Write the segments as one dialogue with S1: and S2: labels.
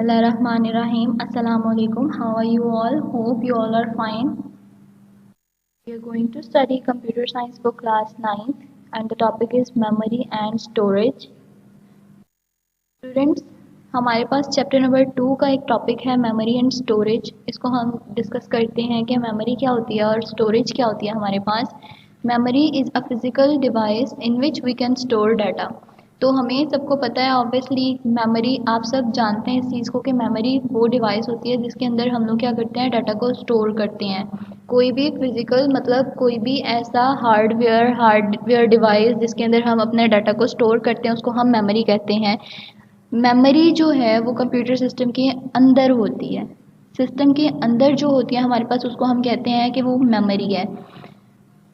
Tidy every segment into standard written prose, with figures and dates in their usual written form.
S1: Bismillahirrahmanirrahim. Assalamu alaikum. How are you all? Hope you all are fine. We are going to study computer science for class 9th and the topic is memory and storage. Students, हमारे पास chapter number 2 का एक topic है memory and storage. इसको हम discuss करते हैं कि memory क्या होती है और स्टोरेज क्या होती है हमारे पास. Memory is a physical device in which we can store data. तो हमें सबको पता है ऑब्वियसली मेमोरी, आप सब जानते हैं इस चीज़ को कि मेमोरी वो डिवाइस होती है जिसके अंदर हम लोग क्या करते हैं, डाटा को स्टोर करते हैं. कोई भी फिजिकल मतलब कोई भी ऐसा हार्डवेयर डिवाइस जिसके अंदर हम अपने डाटा को स्टोर करते हैं उसको हम मेमोरी कहते हैं. मेमोरी जो है वो कंप्यूटर सिस्टम के अंदर होती है. सिस्टम के अंदर जो होती है हमारे पास उसको हम कहते हैं कि वो मेमोरी है.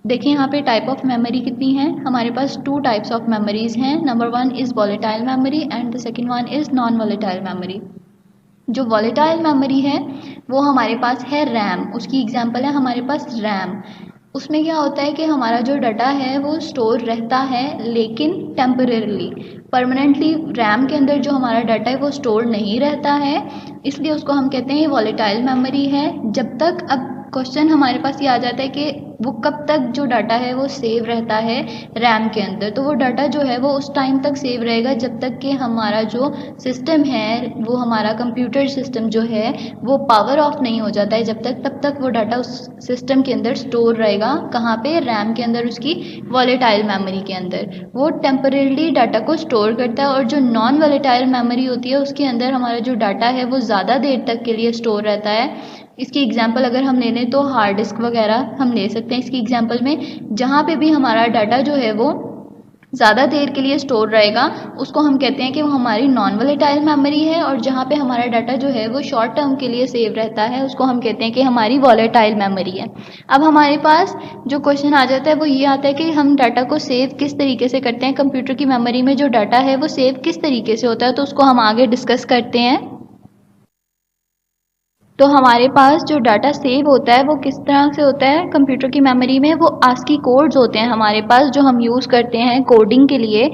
S1: देखिए यहाँ पे टाइप ऑफ मेमोरी कितनी है. हमारे पास 2 टाइप्स ऑफ मेमोरीज हैं. Number 1 is volatile memory and the second one is non volatile memory. जो वॉलेटाइल मेमोरी है वो हमारे पास है रैम. उसकी एग्जांपल है हमारे पास रैम. उसमें क्या होता है कि हमारा जो डाटा है वो स्टोर रहता है लेकिन टेम्परेरीली. परमानेंटली रैम के अंदर जो हमारा डाटा है वो स्टोर नहीं रहता है, इसलिए उसको हम कहते हैं वॉलेटाइल मेमोरी है. जब तक अब क्वेश्चन हमारे पास ये आ जाता है कि वो कब तक जो डाटा है वो सेव रहता है रैम के अंदर. तो वो डाटा जो है वो उस टाइम तक सेव रहेगा जब तक कि हमारा जो सिस्टम है वो हमारा कंप्यूटर सिस्टम जो है वो पावर ऑफ नहीं हो जाता है. जब तक तब तक वो डाटा उस सिस्टम के अंदर स्टोर रहेगा. कहाँ पे? रैम के अंदर, उसकी वॉलेटाइल मेमोरी के अंदर. वो टेम्परेली डाटा को स्टोर करता है. और जो नॉन वॉलेटाइल मेमोरी होती है उसके अंदर हमारा जो डाटा है वो ज़्यादा देर तक के लिए स्टोर रहता है. इसकी एग्जांपल अगर हम ले लें तो हार्ड डिस्क वगैरह हम ले सकते हैं इसकी एग्जांपल में. जहाँ पे भी हमारा डाटा जो है वो ज़्यादा देर के लिए स्टोर रहेगा उसको हम कहते हैं कि वो हमारी नॉन वॉलेटाइल मेमोरी है. और जहाँ पे हमारा डाटा जो है वो शॉर्ट टर्म के लिए सेव रहता है उसको हम कहते हैं कि हमारी वॉलेटाइल मेमोरी है. अब हमारे पास जो क्वेश्चन आ जाता है वो ये आता है कि हम डाटा को सेव किस तरीके से करते हैं. कंप्यूटर की मेमोरी में जो डाटा है वो सेव किस तरीके से होता है, तो उसको हम आगे डिस्कस करते हैं. तो हमारे पास जो डाटा सेव होता है वो किस तरह से होता है कंप्यूटर की मेमोरी में. वो आस्की कोड्स होते हैं हमारे पास जो हम यूज़ करते हैं कोडिंग के लिए.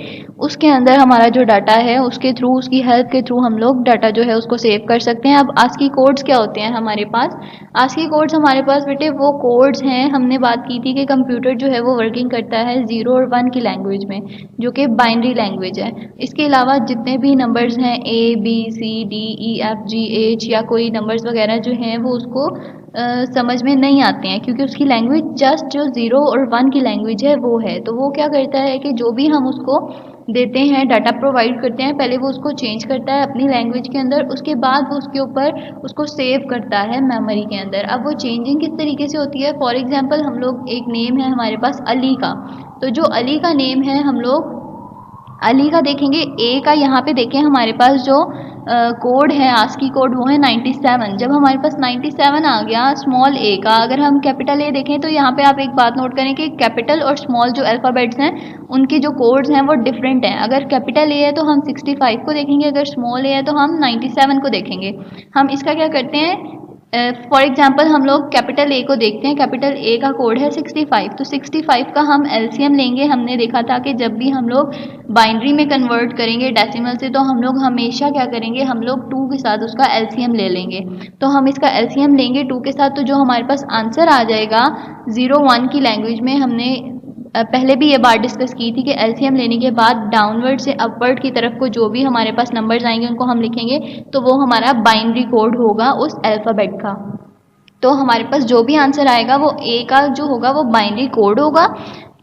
S1: उसके अंदर हमारा जो डाटा है उसके थ्रू, उसकी हेल्प के थ्रू हम लोग डाटा जो है उसको सेव कर सकते हैं. अब आस्की कोड्स क्या होते हैं हमारे पास? आस्की कोड्स हमारे पास बेटे वो कोड्स हैं, हमने बात की थी कि कंप्यूटर जो है वो वर्किंग करता है 0 और 1 की लैंग्वेज में जो कि बाइनरी लैंग्वेज है. इसके अलावा जितने भी नंबर्स हैं ABCDEFGH या कोई नंबर्स वगैरह जो हैं वो उसको समझ में नहीं आते हैं क्योंकि उसकी लैंग्वेज जस्ट जो 0 और 1 की लैंग्वेज है वो है. तो वो क्या करता है कि जो भी हम उसको देते हैं, डाटा प्रोवाइड करते हैं, पहले वो उसको चेंज करता है अपनी लैंग्वेज के अंदर, उसके बाद वो उसके ऊपर उसको सेव करता है मेमोरी के अंदर. अब वो चेंजिंग किस तरीके से होती है? फॉर एग्जांपल हम लोग एक नेम है हमारे पास अली का. तो जो अली का नेम है हम लोग अली का देखेंगे. ए का यहाँ पे देखें हमारे पास जो कोड है आस्की कोड वो है 97. जब हमारे पास 97 आ गया स्मॉल ए का, अगर हम कैपिटल ए देखें तो यहाँ पे आप एक बात नोट करें कि कैपिटल और स्मॉल जो अल्फ़ाबेट्स हैं उनके जो कोड्स हैं वो डिफरेंट हैं. अगर कैपिटल ए है तो हम 65 को देखेंगे, अगर स्मॉल ए है तो हम 97 को देखेंगे. हम इसका क्या करते हैं, फॉर एग्जाम्पल हम लोग कैपिटल ए को देखते हैं. कैपिटल ए का कोड है 65, तो 65 का हम एलसीएम लेंगे. हमने देखा था कि जब भी हम लोग बाइनरी में कन्वर्ट करेंगे डेसिमल से तो हम लोग हमेशा क्या करेंगे, हम लोग 2 के साथ उसका एलसीएम ले लेंगे. तो हम इसका एलसीएम लेंगे 2 के साथ, तो जो हमारे पास आंसर आ जाएगा 01 की लैंग्वेज में, हमने पहले भी ये बात डिस्कस की थी कि एलसीएम लेने के बाद डाउनवर्ड से अपवर्ड की तरफ को जो भी हमारे पास नंबर्स आएंगे उनको हम लिखेंगे तो वो हमारा बाइनरी कोड होगा उस अल्फ़ाबेट का. तो हमारे पास जो भी आंसर आएगा वो ए का जो होगा वो बाइनरी कोड होगा.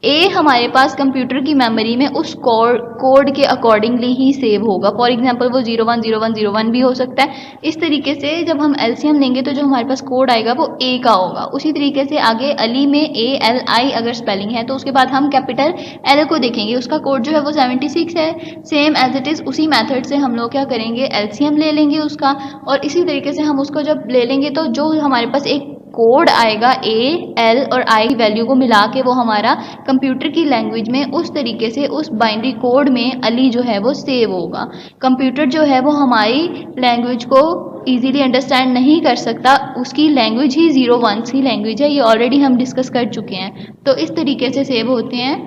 S1: ए हमारे पास कंप्यूटर की मेमोरी में उस कोड के अकॉर्डिंगली ही सेव होगा. फॉर एग्जांपल वो 010101 भी हो सकता है. इस तरीके से जब हम एलसीएम लेंगे तो जो हमारे पास कोड आएगा वो ए का होगा. उसी तरीके से आगे अली में ALI अगर स्पेलिंग है तो उसके बाद हम कैपिटल एल को देखेंगे, उसका कोड जो है वो 76 है. सेम एज इट इज़ उसी मेथड से हम लोग क्या करेंगे, एलसीएम ले लेंगे उसका. और इसी तरीके से हम उसको जब ले लेंगे तो जो हमारे पास एक कोड आएगा A, L और I की वैल्यू को मिला के वो हमारा कंप्यूटर की लैंग्वेज में उस तरीके से उस बाइनरी कोड में अली जो है वो सेव होगा. कंप्यूटर जो है वो हमारी लैंग्वेज को ईजीली अंडरस्टैंड नहीं कर सकता, उसकी लैंग्वेज ही 01 की लैंग्वेज है. ये ऑलरेडी हम डिस्कस कर चुके हैं. तो इस तरीके से सेव होते हैं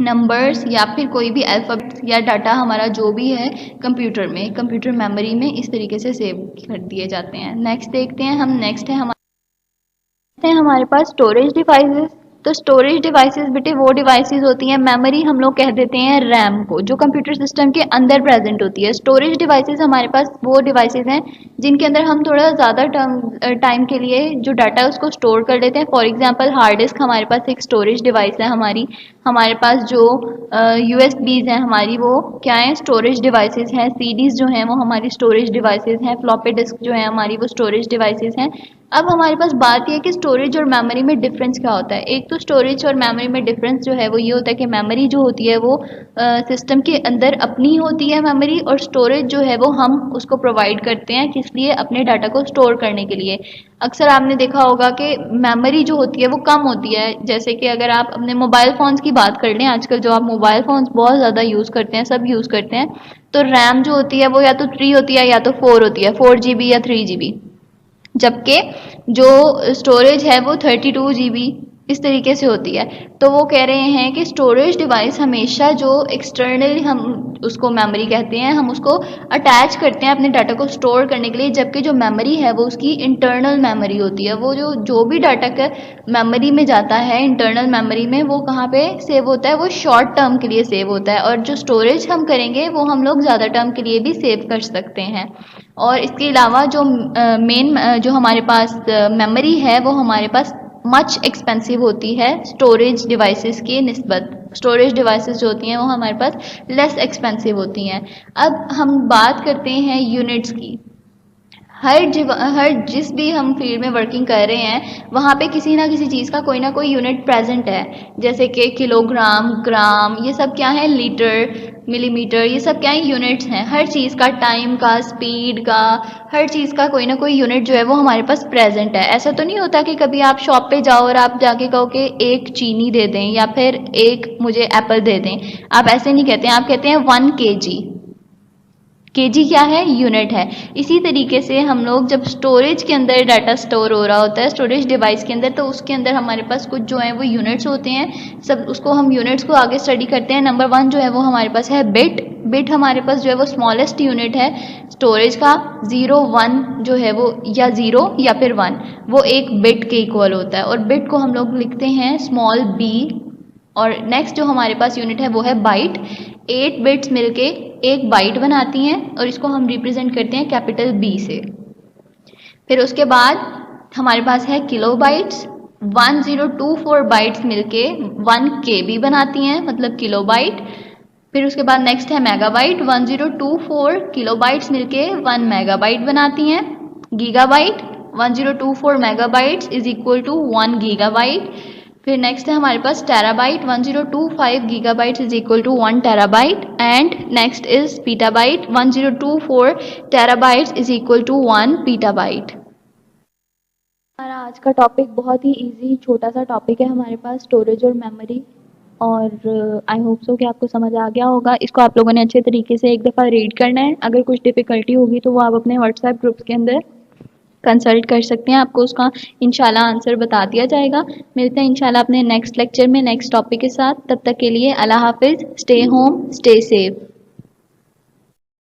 S1: नंबर्स या फिर कोई भी अल्फ़ाबेट्स या डाटा हमारा जो भी है कंप्यूटर मेमोरी में इस तरीके से सेव कर दिए जाते हैं। नेक्स्ट देखते हैं हम। नेक्स्ट है हमारे पास स्टोरेज डिवाइसेस। तो स्टोरेज डिवाइसेस बेटे वो डिवाइसेस होती हैं, मेमोरी हम लोग कह देते हैं रैम को, जो कंप्यूटर सिस्टम के अंदर प्रेजेंट होती है। स्टोरेज डिवाइसेस हमारे पास वो डिवाइसेस हैं जिनके अंदर हम थोड़ा ज़्यादा टाइम के लिए जो डाटा है उसको स्टोर कर लेते हैं। फॉर एग्जांपल हार्ड डिस्क हमारे पास एक स्टोरेज डिवाइस है हमारी। हमारे पास जो यूएसबीज हैं हमारी, वो क्या है, स्टोरेज डिवाइसेस हैं। सीडीज जो हैं वो हमारी स्टोरेज डिवाइसेस हैं। फ्लॉपी डिस्क जो है हमारी वो स्टोरेज डिवाइसेस हैं। अब हमारे पास बात यह है कि स्टोरेज और मेमोरी में डिफरेंस क्या होता है। एक तो स्टोरेज और मेमोरी में डिफरेंस जो है वो ये होता है कि मेमोरी जो होती है वो सिस्टम के अंदर अपनी होती है मेमोरी, और स्टोरेज जो है वो हम उसको प्रोवाइड करते हैं किस लिए, अपने डाटा को स्टोर करने के लिए। अक्सर आपने देखा होगा कि मेमोरी जो होती है वो कम होती है। जैसे कि अगर आप अपने मोबाइल फ़ोन्स की बात कर लें, आजकल जो आप मोबाइल फ़ोन्स बहुत ज़्यादा यूज़ करते हैं, सब यूज़ करते हैं, तो रैम जो होती है वो या तो 3 होती है या तो 4 होती है, 4 GB या 3 GB। जबकि जो स्टोरेज है वो 32 GB इस तरीके से होती है। तो वो कह रहे हैं कि स्टोरेज डिवाइस हमेशा जो एक्सटर्नली हम उसको मेमोरी कहते हैं, हम उसको अटैच करते हैं अपने डाटा को स्टोर करने के लिए, जबकि जो मेमोरी है वो उसकी इंटरनल मेमोरी होती है। वो जो भी डाटा का मेमोरी में जाता है इंटरनल मेमोरी में, वो कहाँ पे सेव होता है, वो शॉर्ट टर्म के लिए सेव होता है। और जो स्टोरेज हम करेंगे वो हम लोग ज़्यादा टर्म के लिए भी सेव कर सकते हैं। और इसके अलावा जो मेन जो हमारे पास मेमोरी है वो हमारे पास मच एक्सपेंसिव होती है स्टोरेज डिवाइसेस की निस्बत। स्टोरेज डिवाइसेस जो होती हैं वो हमारे पास लेस एक्सपेंसिव होती हैं। अब हम बात करते हैं यूनिट्स की। हर जिस भी हम फील्ड में वर्किंग कर रहे हैं वहाँ पे किसी ना किसी चीज़ का कोई ना कोई यूनिट प्रेजेंट है। जैसे कि किलोग्राम, ग्राम, ये सब क्या है, लीटर, मिलीमीटर, ये सब क्या है, यूनिट्स हैं। हर चीज़ का, टाइम का, स्पीड का, हर चीज़ का कोई ना कोई यूनिट जो है वो हमारे पास प्रेजेंट है। ऐसा तो नहीं होता कि कभी आप शॉप पे जाओ और आप जाके कहो कि एक चीनी दे दें या फिर एक मुझे एप्पल दे दें। आप ऐसे नहीं कहते हैं, आप कहते हैं 1 kg। केजी क्या है, यूनिट है। इसी तरीके से हम लोग जब स्टोरेज के अंदर डाटा स्टोर हो रहा होता है स्टोरेज डिवाइस के अंदर, तो उसके अंदर हमारे पास कुछ जो है वो यूनिट्स होते हैं। सब उसको हम यूनिट्स को आगे स्टडी करते हैं। नंबर 1 जो है वो हमारे पास है बिट। बिट हमारे पास जो है वो स्मॉलेस्ट यूनिट है स्टोरेज का। 0 1 जो है वो, या 0 या फिर 1, वो एक बिट के इक्वल होता है, और बिट को हम लोग लिखते हैं स्मॉल b। और नेक्स्ट जो हमारे पास यूनिट है वो है बाइट। 8 बिट्स मिलके एक बाइट बनाती हैं, और इसको हम रिप्रेजेंट करते हैं कैपिटल B से। फिर उसके बाद हमारे पास है किलो बाइट्स। 1024 बाइट्स मिलके 1 KB बनाती हैं, मतलब किलो बाइट। फिर उसके बाद नेक्स्ट है मेगाबाइट। 1024 किलो बाइट्स मिलके 1 मेगाबाइट बनाती हैं। Gigabyte, 1024 megabytes is equal to 1 gigabyte. फिर नेक्स्ट है हमारे पास terabyte. 1025 gigabytes is equal to 1 terabyte. And next is petabyte. 1024 terabytes is equal to 1 petabyte. हमारा आज का टॉपिक बहुत ही इजी छोटा सा टॉपिक है हमारे पास, स्टोरेज और मेमोरी। और आई होप सो कि आपको समझ आ गया होगा। इसको आप लोगों ने अच्छे तरीके से एक दफ़ा रीड करना है। अगर कुछ डिफ़िकल्टी होगी तो वो आप अपने व्हाट्सएप ग्रुप्स के अंदर कंसल्ट कर सकते हैं, आपको उसका इंशाल्लाह आंसर बता दिया जाएगा। मिलते हैं इंशाल्लाह अपने नेक्स्ट लेक्चर में नेक्स्ट टॉपिक के साथ। तब तक के लिए अल्लाह हाफिज़। Stay home, stay safe.